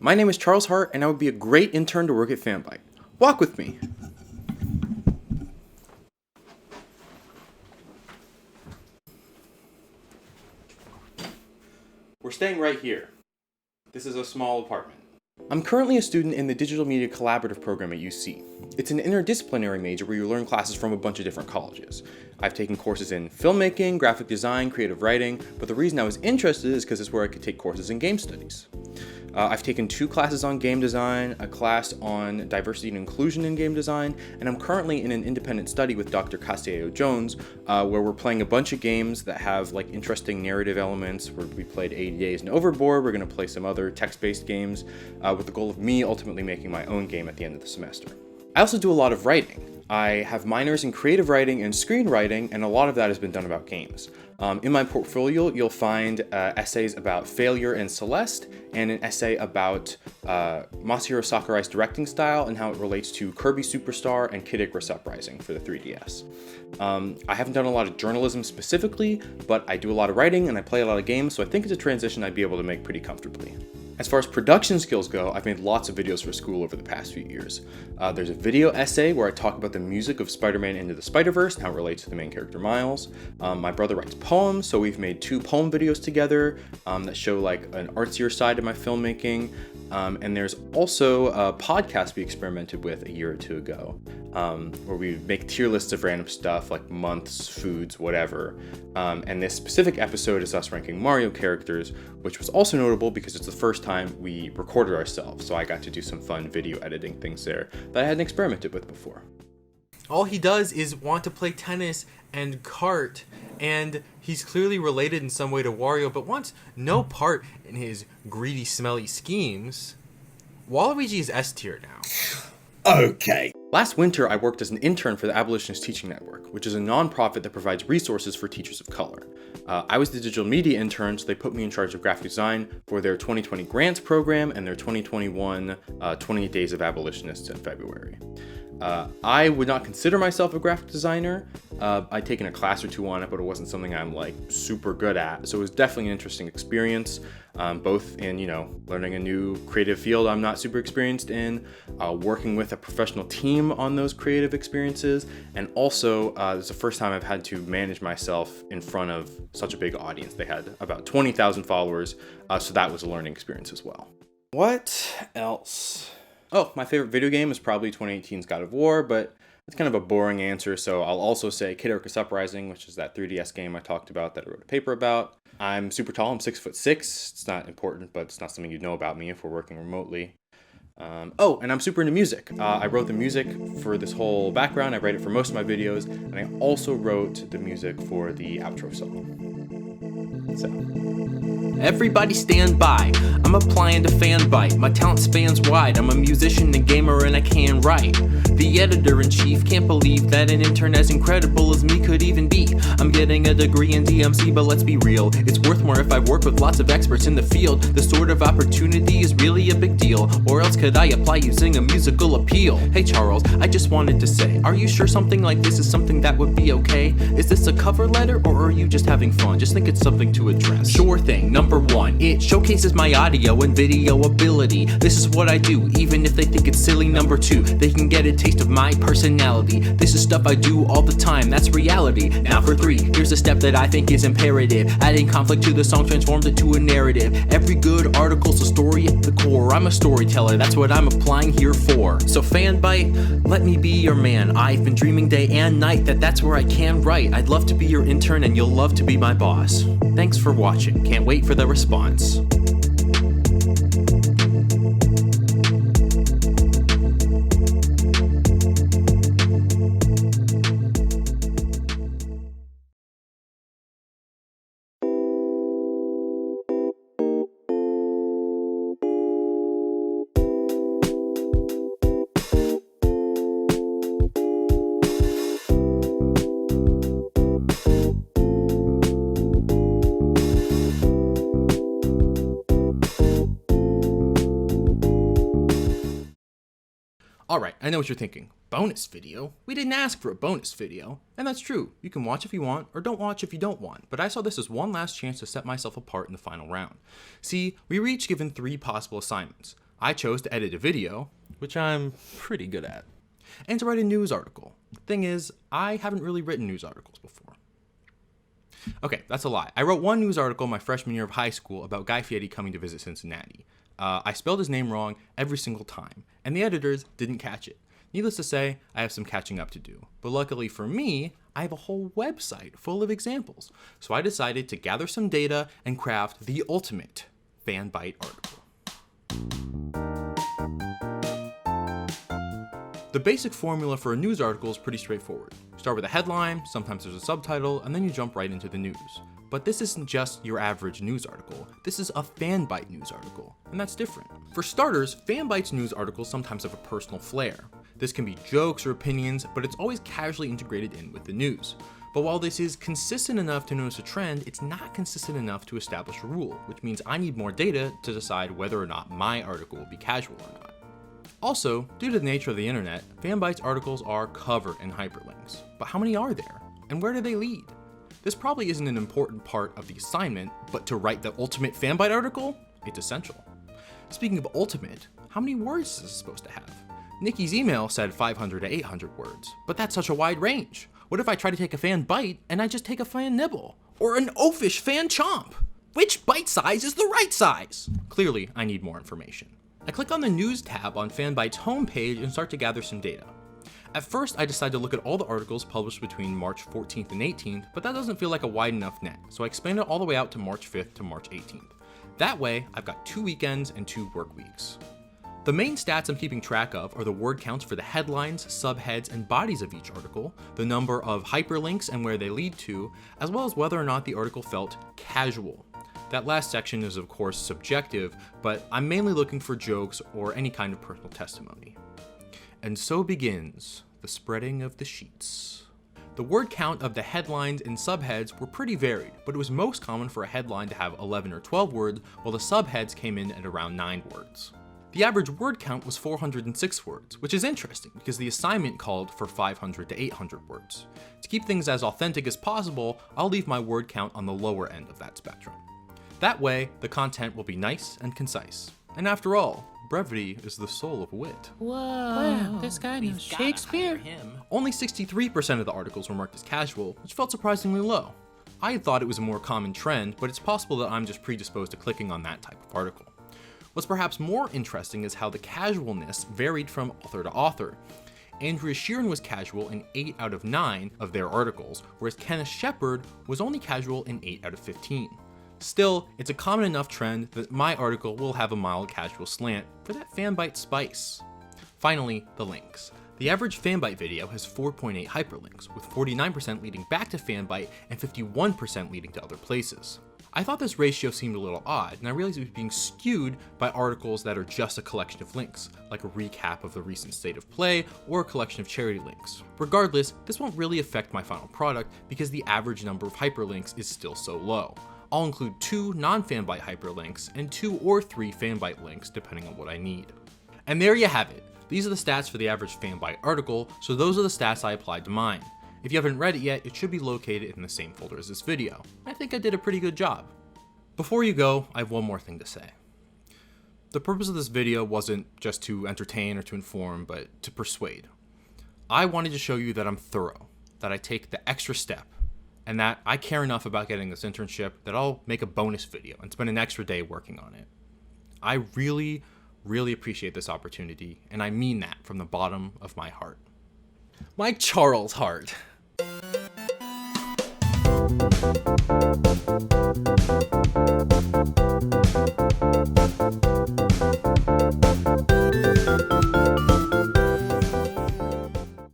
My name is Charles Hart, and I would be a great intern to work at Fanbyte. Walk with me. We're staying right here. This is a small apartment. I'm currently a student in the Digital Media Collaborative program at UC. It's an interdisciplinary major where you learn classes from a bunch of different colleges. I've taken courses in filmmaking, graphic design, creative writing, but the reason I was interested is because it's where I could take courses in game studies. I've taken 2 classes on game design, a class on diversity and inclusion in game design, and I'm currently in an independent study with Dr. Castello-Jones, where we're playing a bunch of games that have like interesting narrative elements. We played 80 Days and Overboard. We're going to play some other text-based games with the goal of me ultimately making my own game at the end of the semester. I also do a lot of writing. I have minors in creative writing and screenwriting, and a lot of that has been done about games. In my portfolio, you'll find essays about Failure and Celeste, and an essay about Masahiro Sakurai's directing style and how it relates to Kirby Superstar and Kid Icarus Uprising for the 3DS. I haven't done a lot of journalism specifically, but I do a lot of writing and I play a lot of games, so I think it's a transition I'd be able to make pretty comfortably. As far as production skills go, I've made lots of videos for school over the past few years. There's a video essay where I talk about the music of Spider-Man Into the Spider-Verse and how it relates to the main character Miles. My brother writes poems, so we've made 2 poem videos together that show like an artsier side of my filmmaking. And there's also a podcast we experimented with a year or 2 ago, where we make tier lists of random stuff like months, foods, whatever. And this specific episode is us ranking Mario characters, which was also notable because it's the first time we recorded ourselves. So I got to do some fun video editing things there that I hadn't experimented with before. All he does is want to play tennis and kart, and he's clearly related in some way to Wario, but wants no part in his greedy, smelly schemes. Waluigi is S tier now. Okay. Last winter, I worked as an intern for the Abolitionist Teaching Network, which is a nonprofit that provides resources for teachers of color. I was the digital media intern, so they put me in charge of graphic design for their 2020 grants program and their 2021 28 Days of Abolitionists in February. I would not consider myself a graphic designer. I'd taken a class or 2 on it, but it wasn't something I'm like super good at. So it was definitely an interesting experience, both in, learning a new creative field I'm not super experienced in, working with a professional team on those creative experiences, and also it's the first time I've had to manage myself in front of such a big audience. They had about 20,000 followers, so that was a learning experience as well. What else? Oh, my favorite video game is probably 2018's God of War, but it's kind of a boring answer, so I'll also say Kid Icarus Uprising, which is that 3DS game I talked about that I wrote a paper about. I'm super tall, I'm 6'6". It's not important, but it's not something you'd know about me if we're working remotely. Oh, and I'm super into music. I wrote the music for this whole background, I write it for most of my videos, and I also wrote the music for the outro song. So. Everybody stand by, I'm applying to Fanbyte. My talent spans wide, I'm a musician and gamer and I can write. The editor-in-chief can't believe that an intern as incredible as me could even be. I'm getting a degree in DMC, but let's be real, it's worth more if I work with lots of experts in the field. This sort of opportunity is really a big deal, or else could I apply using a musical appeal? Hey Charles, I just wanted to say, are you sure something like this is something that would be okay? Is this a cover letter or are you just having fun? Just think it's something to address. Sure thing. Number 1, it showcases my audio and video ability. This is what I do, even if they think it's silly. Number 2, they can get a taste of my personality. This is stuff I do all the time, that's reality. Now for 3, here's a step that I think is imperative. Adding conflict to the song transforms it to a narrative. Every good article's a story at the core. I'm a storyteller, that's what I'm applying here for. So Fanbyte, let me be your man. I've been dreaming day and night that's where I can write. I'd love to be your intern and you'll love to be my boss. Thanks for watching, can't wait for the response. Alright, I know what you're thinking. Bonus video? We didn't ask for a bonus video. And that's true. You can watch if you want, or don't watch if you don't want. But I saw this as one last chance to set myself apart in the final round. See, we were each given 3 possible assignments. I chose to edit a video, which I'm pretty good at, and to write a news article. Thing is, I haven't really written news articles before. Okay, that's a lie. I wrote one news article my freshman year of high school about Guy Fieri coming to visit Cincinnati. I spelled his name wrong every single time, and the editors didn't catch it. Needless to say, I have some catching up to do. But luckily for me, I have a whole website full of examples. So I decided to gather some data and craft the ultimate Fanbyte article. The basic formula for a news article is pretty straightforward. You start with a headline, sometimes there's a subtitle, and then you jump right into the news. But this isn't just your average news article. This is a Fanbyte news article, and that's different. For starters, Fanbyte's news articles sometimes have a personal flair. This can be jokes or opinions, but it's always casually integrated in with the news. But while this is consistent enough to notice a trend, it's not consistent enough to establish a rule, which means I need more data to decide whether or not my article will be casual or not. Also, due to the nature of the internet, Fanbyte's articles are covered in hyperlinks. But how many are there? And where do they lead? This probably isn't an important part of the assignment, but to write the ultimate Fanbyte article, it's essential. Speaking of ultimate, how many words is this supposed to have? Nikki's email said 500 to 800 words, but that's such a wide range. What if I try to take a fan bite and I just take a fan nibble? Or an oafish fan chomp? Which bite size is the right size? Clearly, I need more information. I click on the News tab on Fanbyte's homepage and start to gather some data. At first, I decide to look at all the articles published between March 14th and 18th, but that doesn't feel like a wide enough net, so I expand it all the way out to March 5th to March 18th. That way, I've got 2 weekends and 2 work weeks. The main stats I'm keeping track of are the word counts for the headlines, subheads, and bodies of each article, the number of hyperlinks and where they lead to, as well as whether or not the article felt casual. That last section is of course subjective, but I'm mainly looking for jokes or any kind of personal testimony. And so begins the spreading of the sheets. The word count of the headlines and subheads were pretty varied, but it was most common for a headline to have 11 or 12 words, while the subheads came in at around 9 words. The average word count was 406 words, which is interesting because the assignment called for 500 to 800 words. To keep things as authentic as possible, I'll leave my word count on the lower end of that spectrum. That way, the content will be nice and concise. And after all, brevity is the soul of wit. Whoa, this guy knows Shakespeare. Only 63% of the articles were marked as casual, which felt surprisingly low. I had thought it was a more common trend, but it's possible that I'm just predisposed to clicking on that type of article. What's perhaps more interesting is how the casualness varied from author to author. Andrea Sheeran was casual in 8 out of 9 of their articles, whereas Kenneth Shepard was only casual in 8 out of 15. Still, it's a common enough trend that my article will have a mild casual slant for that Fanbyte spice. Finally, the links. The average Fanbyte video has 4.8 hyperlinks, with 49% leading back to Fanbyte and 51% leading to other places. I thought this ratio seemed a little odd, and I realized it was being skewed by articles that are just a collection of links, like a recap of the recent state of play or a collection of charity links. Regardless, this won't really affect my final product because the average number of hyperlinks is still so low. I'll include 2 non-Fanbyte hyperlinks and 2 or 3 Fanbyte links depending on what I need. And there you have it. These are the stats for the average Fanbyte article, so those are the stats I applied to mine. If you haven't read it yet, it should be located in the same folder as this video. I think I did a pretty good job. Before you go, I have one more thing to say. The purpose of this video wasn't just to entertain or to inform, but to persuade. I wanted to show you that I'm thorough, that I take the extra step, and that I care enough about getting this internship that I'll make a bonus video and spend an extra day working on it. I really appreciate this opportunity, and I mean that from the bottom of my heart. My Charles heart.